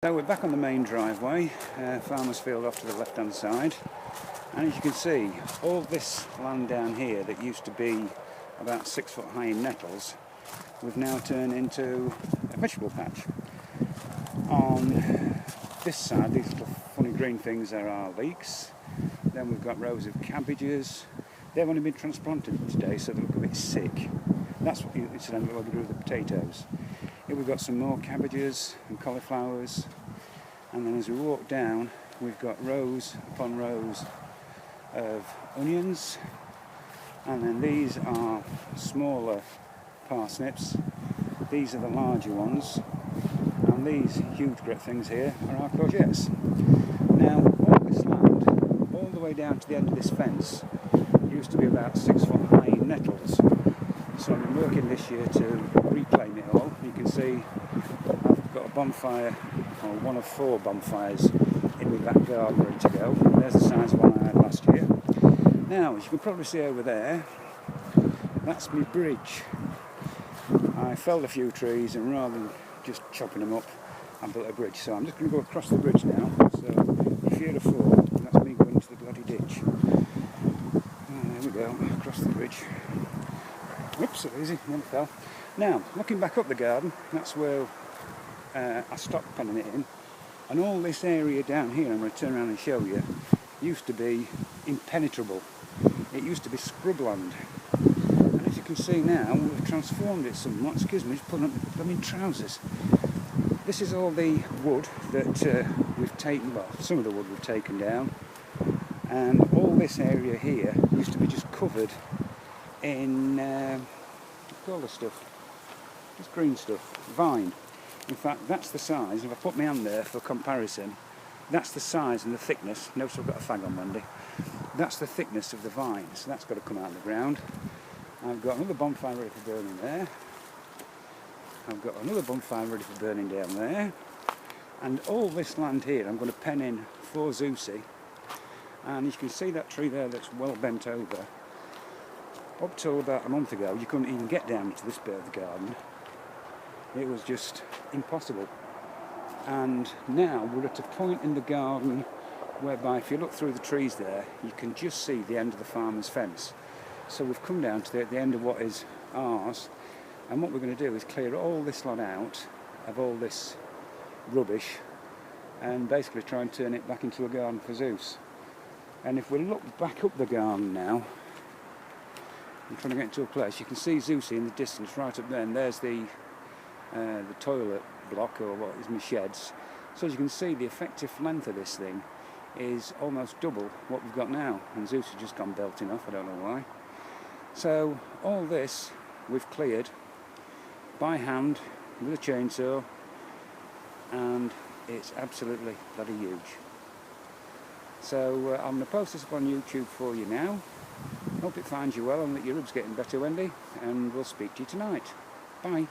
So we're back on the main driveway, farmer's field off to the left hand side, and as you can see, all this land down here that used to be about 6 foot high in nettles, we've now turned into a vegetable patch. On this side, these little funny green things are our leeks. Then we've got rows of cabbages. They've only been transplanted today, so they look a bit sick. That's what incidentally what we do with the potatoes. Here we've got some more cabbages and cauliflowers, and then as we walk down we've got rows upon rows of onions, and then these are smaller parsnips, these are the larger ones, and these huge great things here are our courgettes. Now all this land, all the way down to the end of this fence, used to be about 6 foot high in nettles. So I've been working this year to reclaim it all. You can see I've got a bonfire, or one of 4 bonfires in my back garden ready to go. There's the size of one I had last year. Now, as you can probably see over there, that's my bridge. I felled a few trees, and rather than just chopping them up, I built a bridge. So I'm just going to go across the bridge now. So if you're a fall, that's me going into the bloody ditch. There we go, across the bridge. Oops, so easy, never fell. Now, looking back up the garden, that's where I stopped penning it in. And all this area down here, I'm going to turn around and show you, used to be impenetrable. It used to be scrubland. And as you can see now, we've transformed it somewhat. Excuse me, just putting up my blooming trousers. This is all the wood that we've taken, well, some of the wood we've taken down. And all this area here used to be just covered in all this stuff, just green stuff, vine. In fact, that's the size, if I put my hand there for comparison, that's the size and the thickness. Notice I've got a fag on Wendy. That's the thickness of the vine, so that's got to come out of the ground. I've got another bonfire ready for burning there. I've got another bonfire ready for burning down there. And all this land here I'm going to pen in for Zusi. And you can see that tree there that's well bent over. Up till about a month ago, you couldn't even get down to this bit of the garden. It was just impossible. And now we're at a point in the garden whereby if you look through the trees there, you can just see the end of the farmer's fence. So we've come down to the end of what is ours, and what we're going to do is clear all this lot out of all this rubbish and basically try and turn it back into a garden for Zeus. And if we look back up the garden now, I'm trying to get into a place, you can see Zusi in the distance right up there, and there's the toilet block, or what is my sheds. So as you can see, the effective length of this thing is almost double what we've got now, and Zeus has just gone belting off, I don't know why. So all this we've cleared by hand with a chainsaw, and it's absolutely bloody huge. So I'm going to post this up on YouTube for you now. Hope it finds you well and that your rib's getting better, Wendy, and we'll speak to you tonight. Bye.